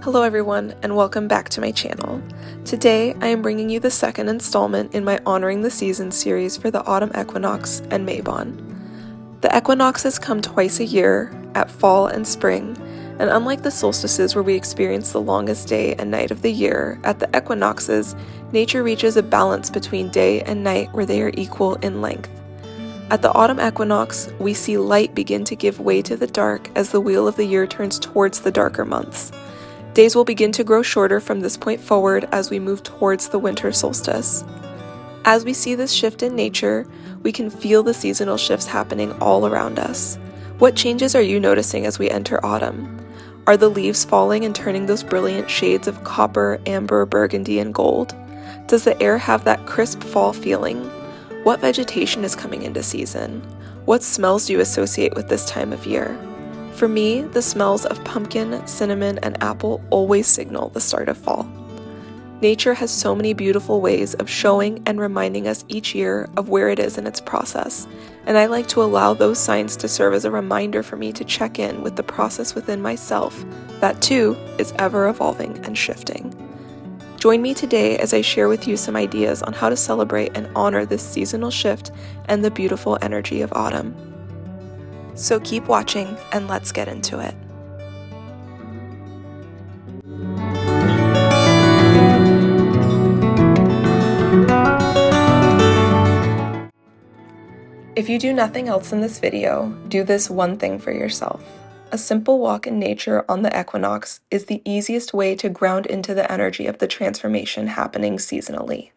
Hello everyone, and welcome back to my channel. Today, I am bringing you the second installment in my Honoring the Seasons series for the Autumn Equinox and Mabon. The equinoxes come twice a year, at fall and spring, and unlike the solstices where we experience the longest day and night of the year, at the equinoxes, nature reaches a balance between day and night where they are equal in length. At the autumn equinox, we see light begin to give way to the dark as the wheel of the year turns towards the darker months. Days will begin to grow shorter from this point forward as we move towards the winter solstice. As we see this shift in nature, we can feel the seasonal shifts happening all around us. What changes are you noticing as we enter autumn? Are the leaves falling and turning those brilliant shades of copper, amber, burgundy, and gold? Does the air have that crisp fall feeling? What vegetation is coming into season? What smells do you associate with this time of year? For me, the smells of pumpkin, cinnamon, and apple always signal the start of fall. Nature has so many beautiful ways of showing and reminding us each year of where it is in its process, and I like to allow those signs to serve as a reminder for me to check in with the process within myself that too is ever evolving and shifting. Join me today as I share with you some ideas on how to celebrate and honor this seasonal shift and the beautiful energy of autumn. So keep watching and let's get into it. If you do nothing else in this video, do this one thing for yourself. A simple walk in nature on the equinox is the easiest way to ground into the energy of the transformation happening seasonally.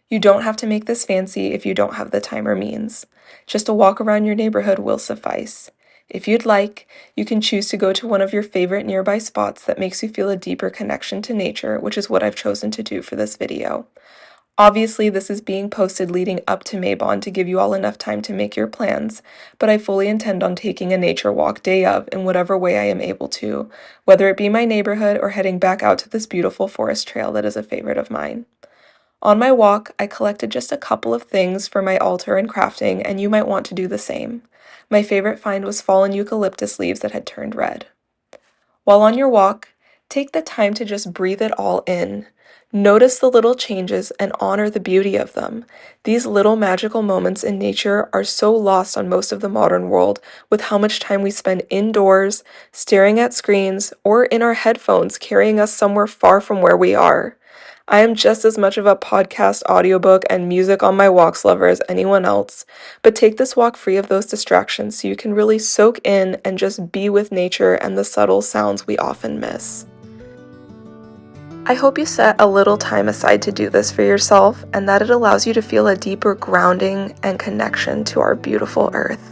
You don't have to make this fancy if you don't have the time or means. Just a walk around your neighborhood will suffice. If you'd like, you can choose to go to one of your favorite nearby spots that makes you feel a deeper connection to nature, which is what I've chosen to do for this video. Obviously, this is being posted leading up to Mabon to give you all enough time to make your plans, but I fully intend on taking a nature walk day of in whatever way I am able to, whether it be my neighborhood or heading back out to this beautiful forest trail that is a favorite of mine. On my walk, I collected just a couple of things for my altar and crafting, and you might want to do the same. My favorite find was fallen eucalyptus leaves that had turned red. While on your walk, take the time to just breathe it all in. Notice the little changes and honor the beauty of them. These little magical moments in nature are so lost on most of the modern world with how much time we spend indoors, staring at screens, or in our headphones carrying us somewhere far from where we are. I am just as much of a podcast, audiobook, and music on my walks lover as anyone else, but take this walk free of those distractions so you can really soak in and just be with nature and the subtle sounds we often miss. I hope you set a little time aside to do this for yourself and that it allows you to feel a deeper grounding and connection to our beautiful earth.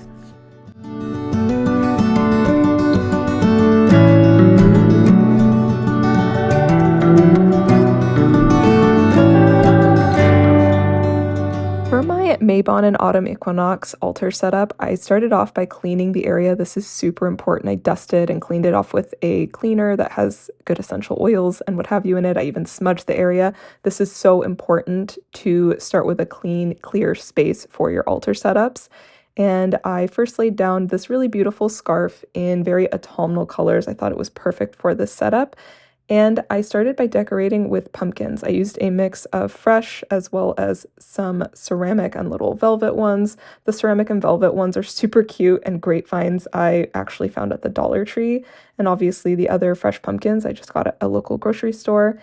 For my Mabon and Autumn Equinox altar setup, I started off by cleaning the area. This is super important. I dusted and cleaned it off with a cleaner that has good essential oils and what have you in it. I even smudged the area. This is so important to start with a clean, clear space for your altar setups. And I first laid down this really beautiful scarf in very autumnal colors. I thought it was perfect for this setup. And I started by decorating with pumpkins. I used a mix of fresh as well as some ceramic and little velvet ones. The ceramic and velvet ones are super cute and great finds I actually found at the Dollar Tree. And obviously the other fresh pumpkins I just got at a local grocery store.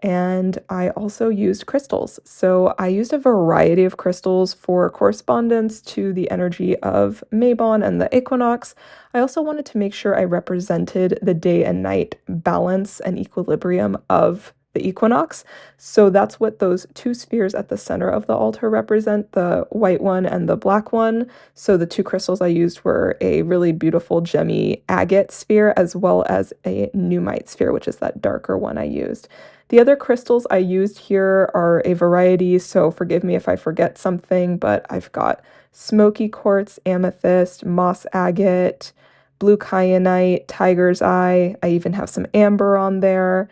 And I also used crystals. So I used a variety of crystals for correspondence to the energy of Mabon and the equinox. I also wanted to make sure I represented the day and night balance and equilibrium of the equinox. So that's what those two spheres at the center of the altar represent, the white one and the black one. So the two crystals I used were a really beautiful gemmy agate sphere as well as a numite sphere, which is that darker one I used. The other crystals I used here are a variety, so forgive me if I forget something, but I've got smoky quartz, amethyst, moss agate, blue kyanite, tiger's eye. I even have some amber on there,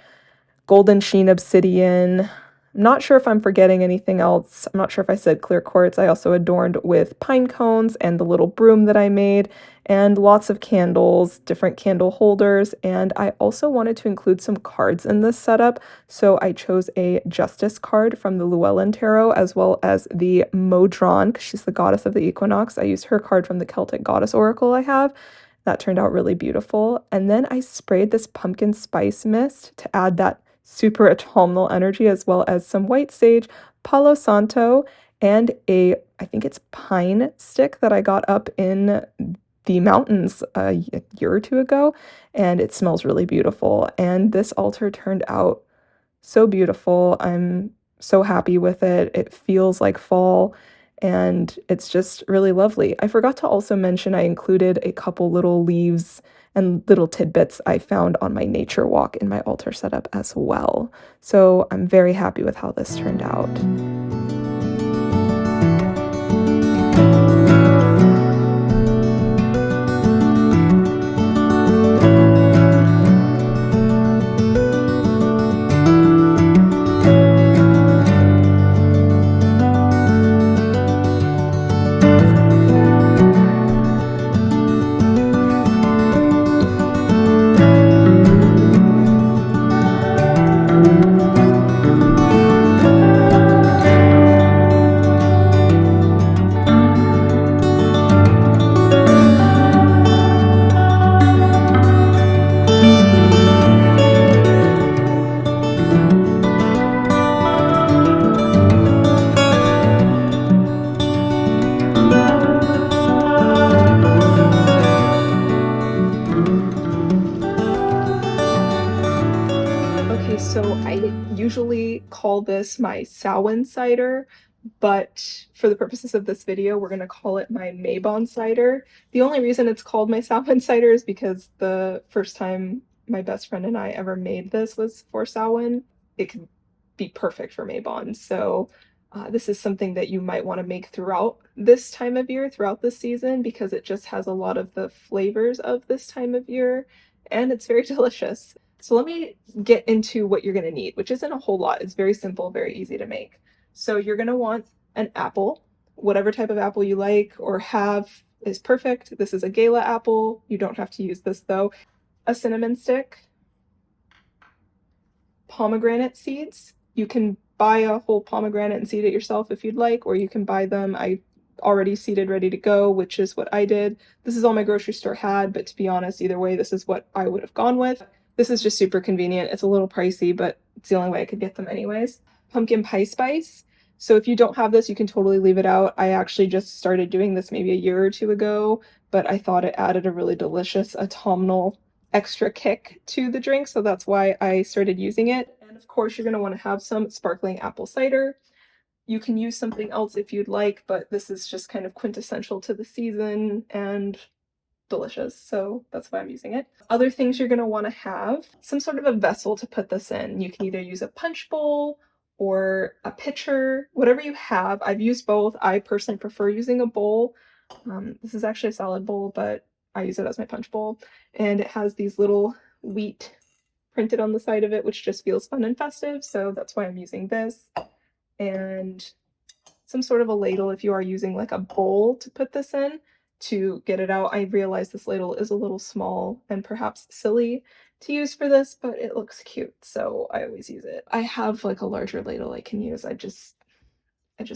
golden sheen obsidian. I'm not sure if I'm forgetting anything else. I'm not sure if I said clear quartz. I also adorned with pine cones and the little broom that I made. and lots of candles, different candle holders, and I also wanted to include some cards in this setup, so I chose a Justice card from the Llewellyn Tarot, as well as the Mabon, because she's the goddess of the equinox. I used her card from the Celtic Goddess Oracle I have. That turned out really beautiful. And then I sprayed this pumpkin spice mist to add that super autumnal energy, as well as some white sage, Palo Santo, and I think it's pine stick that I got up in the mountains a year or two ago, and it smells really beautiful. And this altar turned out so beautiful. I'm so happy with it. It feels like fall, and it's just really lovely. I forgot to also mention I included a couple little leaves and little tidbits I found on my nature walk in my altar setup as well. So I'm very happy with how this turned out. Okay, so I usually call this my Samhain cider, but for the purposes of this video, we're going to call it my Mabon cider. The only reason it's called my Samhain cider is because the first time my best friend and I ever made this was for Samhain. It could be perfect for Mabon, so this is something that you might want to make throughout this time of year, throughout this season, because it just has a lot of the flavors of this time of year, and it's very delicious. So let me get into what you're going to need, which isn't a whole lot. It's very simple, very easy to make. So you're going to want an apple, whatever type of apple you like or have is perfect. This is a gala apple. You don't have to use this though. A cinnamon stick, pomegranate seeds. You can buy a whole pomegranate and seed it yourself if you'd like, or you can buy them. I already seeded, ready to go, which is what I did. This is all my grocery store had, but to be honest, either way, this is what I would have gone with. This is just super convenient. It's a little pricey, but it's the only way I could get them anyways. Pumpkin pie spice. So if you don't have this, you can totally leave it out. I actually just started doing this maybe a year or two ago, but I thought it added a really delicious autumnal extra kick to the drink, so that's why I started using it. And of course, you're going to want to have some sparkling apple cider. You can use something else if you'd like, but this is just kind of quintessential to the season and delicious, so that's why I'm using it. Other things you're going to want to have some sort of a vessel to put this in. You can either use a punch bowl or a pitcher, whatever you have. I've used both. I personally prefer using a bowl. This is actually a salad bowl, but I use it as my punch bowl, and it has these little wheat printed on the side of it, which just feels fun and festive, so that's why I'm using this. And some sort of a ladle if you are using like a bowl to put this in to get it out. I realize this ladle is a little small and perhaps silly to use for this, but it looks cute, so I always use it. I have like a larger ladle I can use. I just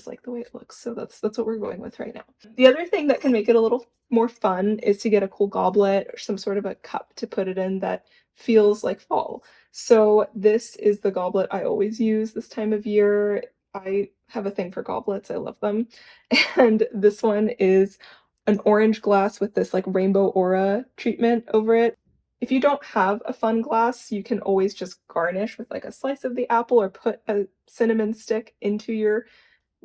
like the way it looks, so that's what we're going with right now. The other thing that can make it a little more fun is to get a cool goblet or some sort of a cup to put it in that feels like fall. So this is the goblet I always use this time of year. I have a thing for goblets. I love them. And this one is an orange glass with this like rainbow aura treatment over it. If you don't have a fun glass, you can always just garnish with like a slice of the apple or put a cinnamon stick into your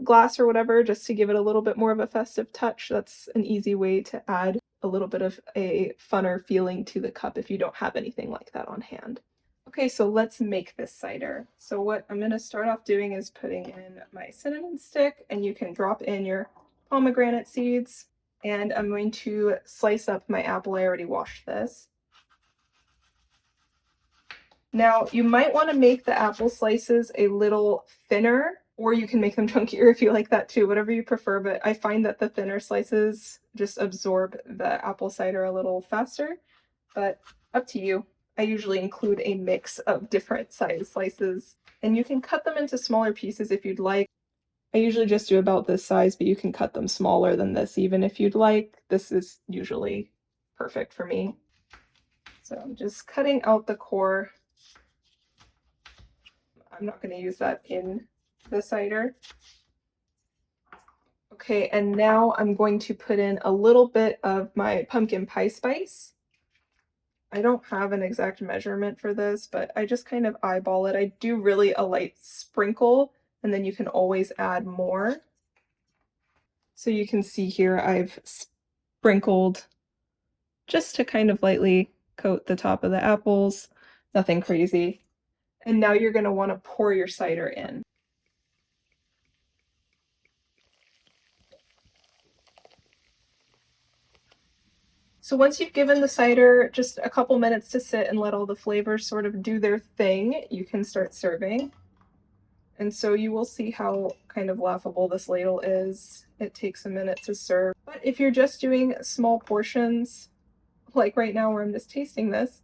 glass or whatever just to give it a little bit more of a festive touch. That's an easy way to add a little bit of a funner feeling to the cup if you don't have anything like that on hand. Okay, so let's make this cider. So what I'm going to start off doing is putting in my cinnamon stick, and you can drop in your pomegranate seeds, and I'm going to slice up my apple. I already washed this. Now, you might want to make the apple slices a little thinner Or you can make them chunkier if you like that too, whatever you prefer, but I find that the thinner slices just absorb the apple cider a little faster, but up to you. I usually include a mix of different size slices, and you can cut them into smaller pieces if you'd like. I usually just do about this size, but you can cut them smaller than this even if you'd like. This is usually perfect for me. So I'm just cutting out the core. I'm not going to use that in the cider. Okay, and now I'm going to put in a little bit of my pumpkin pie spice. I don't have an exact measurement for this, but I just kind of eyeball it. I do really a light sprinkle, and then you can always add more. So you can see here I've sprinkled just to kind of lightly coat the top of the apples, nothing crazy. And now you're going to want to pour your cider in. So once you've given the cider just a couple minutes to sit and let all the flavors sort of do their thing, you can start serving. And so you will see how kind of laughable this ladle is. It takes a minute to serve. But if you're just doing small portions, like right now where I'm just tasting this,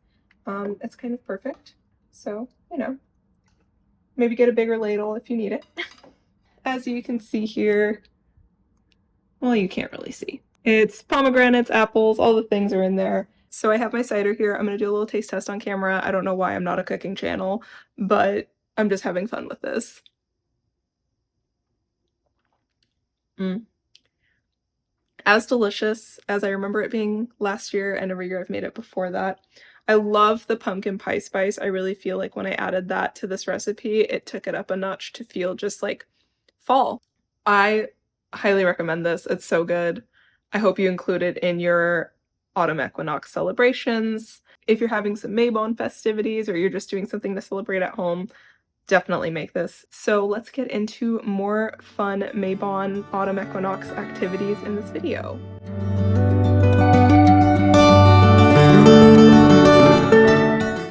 it's kind of perfect. So, you know, maybe get a bigger ladle if you need it. As you can see here, well, you can't really see. It's pomegranates, apples, all the things are in there. So I have my cider here. I'm going to do a little taste test on camera. I don't know why I'm not a cooking channel, but I'm just having fun with this. As delicious as I remember it being last year, and every year I've made it before that. I love the pumpkin pie spice. I really feel like when I added that to this recipe, it took it up a notch to feel just like fall. I highly recommend this. It's so good. I hope you include it in your autumn equinox celebrations. If you're having some Mabon festivities or you're just doing something to celebrate at home, definitely make this. So let's get into more fun Mabon autumn equinox activities in this video.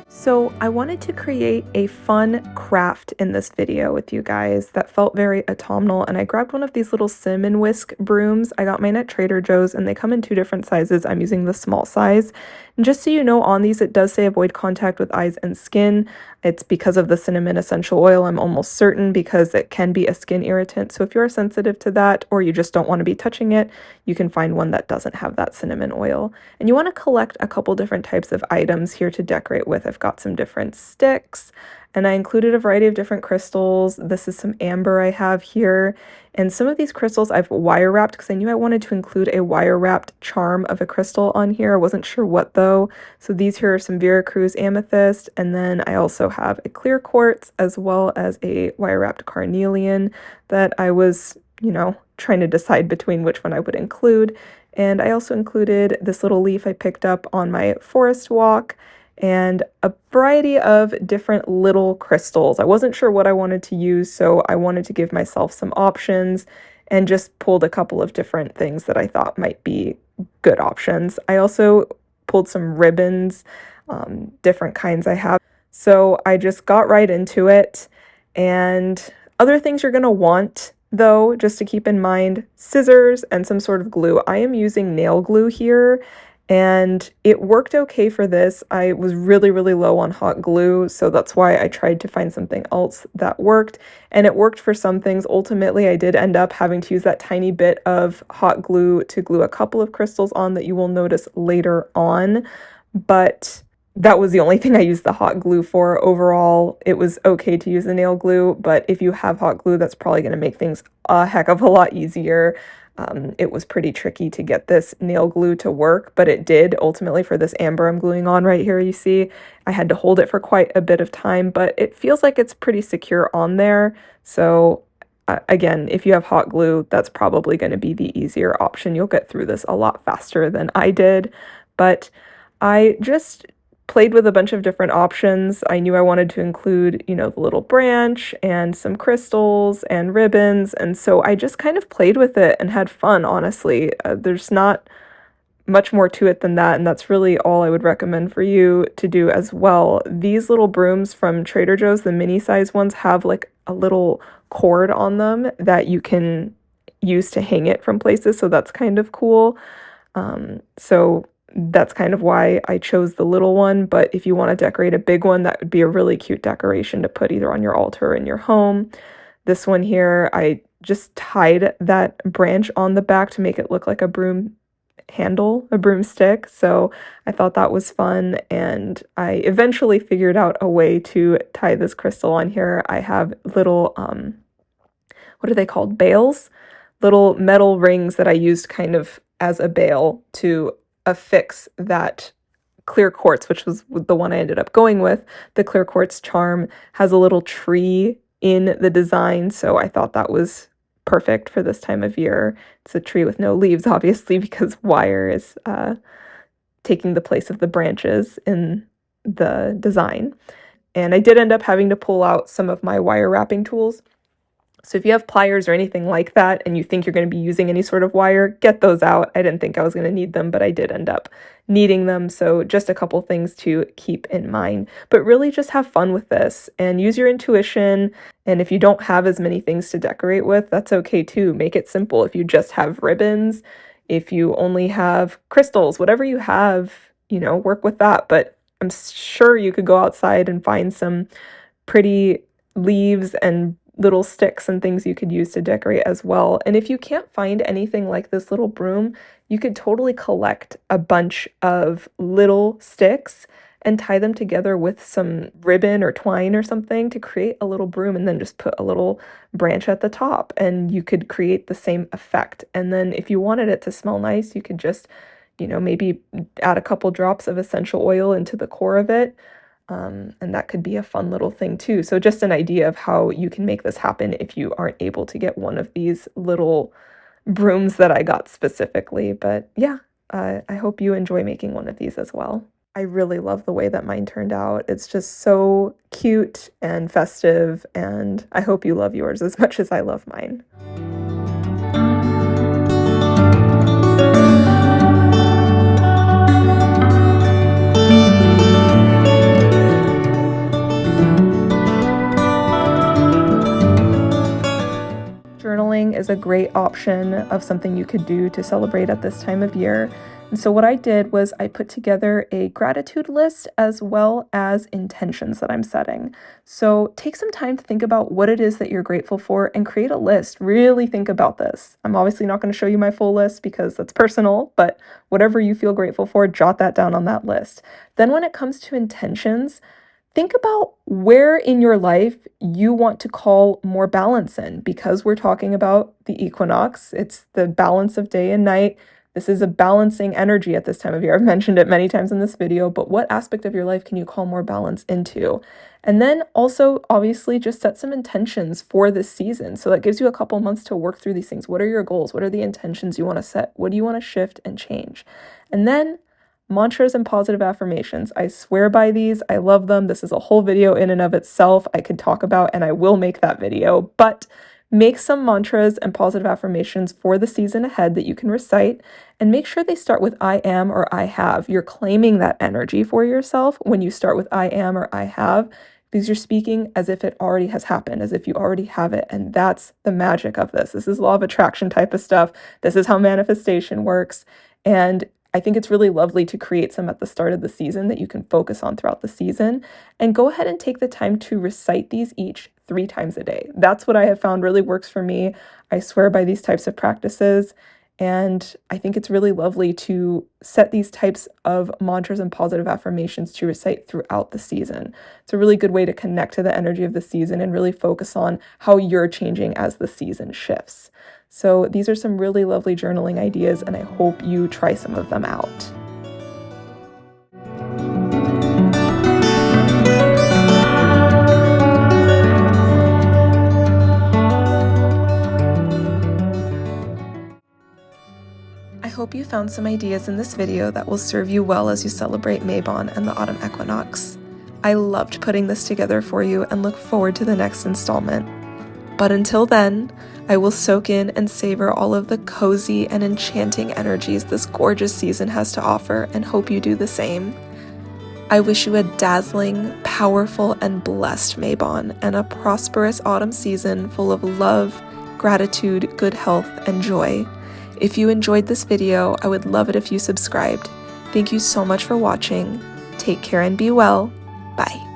So I wanted to create a fun craft in this video with you guys that felt very autumnal, and I grabbed one of these little cinnamon whisk brooms. I got mine at Trader Joe's and they come in 2 different sizes. I'm using the small size. And just so you know, on these it does say avoid contact with eyes and skin. It's because of the cinnamon essential oil, I'm almost certain, because it can be a skin irritant. So if you're sensitive to that or you just don't want to be touching it, you can find one that doesn't have that cinnamon oil. And you want to collect a couple different types of items here to decorate with. I've got some different sticks, and I included a variety of different crystals. This is some amber I have here, and some of these crystals I've wire wrapped because I knew I wanted to include a wire wrapped charm of a crystal on here. I wasn't sure what though. So these here are some Veracruz amethyst, and then I also have a clear quartz as well as a wire wrapped carnelian that I was, trying to decide between which one I would include. And I also included this little leaf I picked up on my forest walk, and a variety of different little crystals. I wasn't sure what I wanted to use, so I wanted to give myself some options and just pulled a couple of different things that I thought might be good options. I also pulled some ribbons, different kinds I have. So I just got right into it. And other things you're going to want, though, just to keep in mind, scissors and some sort of glue. I am using nail glue here, and it worked okay for this. I was really, really low on hot glue, so that's why I tried to find something else that worked, and it worked for some things. Ultimately, I did end up having to use that tiny bit of hot glue to glue a couple of crystals on that you will notice later on, but that was the only thing I used the hot glue for. Overall, it was okay to use the nail glue, but if you have hot glue, that's probably going to make things a heck of a lot easier. It was pretty tricky to get this nail glue to work, but it did ultimately for this amber I'm gluing on right here. You see, I had to hold it for quite a bit of time, but it feels like it's pretty secure on there. So again, if you have hot glue, that's probably going to be the easier option. You'll get through this a lot faster than I did, but I just played with a bunch of different options. I knew I wanted to include, the little branch and some crystals and ribbons, and so I just kind of played with it and had fun, honestly. There's not much more to it than that, and that's really all I would recommend for you to do as well. These little brooms from Trader Joe's, the mini size ones, have like a little cord on them that you can use to hang it from places, so that's kind of cool. So that's kind of why I chose the little one, but if you want to decorate a big one, that would be a really cute decoration to put either on your altar or in your home. This one here, I just tied that branch on the back to make it look like a broom handle, a broomstick, so I thought that was fun, and I eventually figured out a way to tie this crystal on here. I have little, what are they called? Bails? Little metal rings that I used kind of as a bail to affix that clear quartz, which was the one I ended up going with. The clear quartz charm has a little tree in the design, so I thought that was perfect for this time of year. It's a tree with no leaves, obviously, because wire is taking the place of the branches in the design. And I did end up having to pull out some of my wire wrapping tools. So if you have pliers or anything like that and you think you're going to be using any sort of wire, get those out. I didn't think I was going to need them, but I did end up needing them. So just a couple things to keep in mind. But really just have fun with this and use your intuition. And if you don't have as many things to decorate with, that's okay too. Make it simple. If you just have ribbons, if you only have crystals, whatever you have, work with that. But I'm sure you could go outside and find some pretty leaves and little sticks and things you could use to decorate as well. And if you can't find anything like this little broom, you could totally collect a bunch of little sticks and tie them together with some ribbon or twine or something to create a little broom, and then just put a little branch at the top and you could create the same effect. And then if you wanted it to smell nice, you could just, maybe add a couple drops of essential oil into the core of it. And that could be a fun little thing too. So just an idea of how you can make this happen if you aren't able to get one of these little brooms that I got specifically. But yeah, I hope you enjoy making one of these as well. I really love the way that mine turned out. It's just so cute and festive, and I hope you love yours as much as I love mine. Journaling is a great option of something you could do to celebrate at this time of year. And so what I did was I put together a gratitude list as well as intentions that I'm setting. So take some time to think about what it is that you're grateful for and create a list. Really think about this. I'm obviously not going to show you my full list because that's personal, but whatever you feel grateful for, jot that down on that list. Then when it comes to intentions, think about where in your life you want to call more balance in, because we're talking about the equinox. It's the balance of day and night. This is a balancing energy at this time of year. I've mentioned it many times in this video, but what aspect of your life can you call more balance into? And then also, obviously, just set some intentions for this season. So that gives you a couple months to work through these things. What are your goals? What are the intentions you want to set? What do you want to shift and change? And then mantras and positive affirmations. I swear by these. I love them. This is a whole video in and of itself I could talk about, and I will make that video. But make some mantras and positive affirmations for the season ahead that you can recite, and make sure they start with I am or I have. You're claiming that energy for yourself when you start with I am or I have, because you're speaking as if it already has happened, as if you already have it. And that's the magic of this. This is law of attraction type of stuff. This is how manifestation works. And I think it's really lovely to create some at the start of the season that you can focus on throughout the season, and go ahead and take the time to recite these each 3 times a day. That's what I have found really works for me. I swear by these types of practices, and I think it's really lovely to set these types of mantras and positive affirmations to recite throughout the season. It's a really good way to connect to the energy of the season and really focus on how you're changing as the season shifts. So these are some really lovely journaling ideas, and I hope you try some of them out. I hope you found some ideas in this video that will serve you well as you celebrate Mabon and the Autumn Equinox. I loved putting this together for you and look forward to the next installment. But until then, I will soak in and savor all of the cozy and enchanting energies this gorgeous season has to offer and hope you do the same. I wish you a dazzling, powerful, and blessed Mabon and a prosperous autumn season full of love, gratitude, good health, and joy. If you enjoyed this video, I would love it if you subscribed. Thank you so much for watching. Take care and be well. Bye.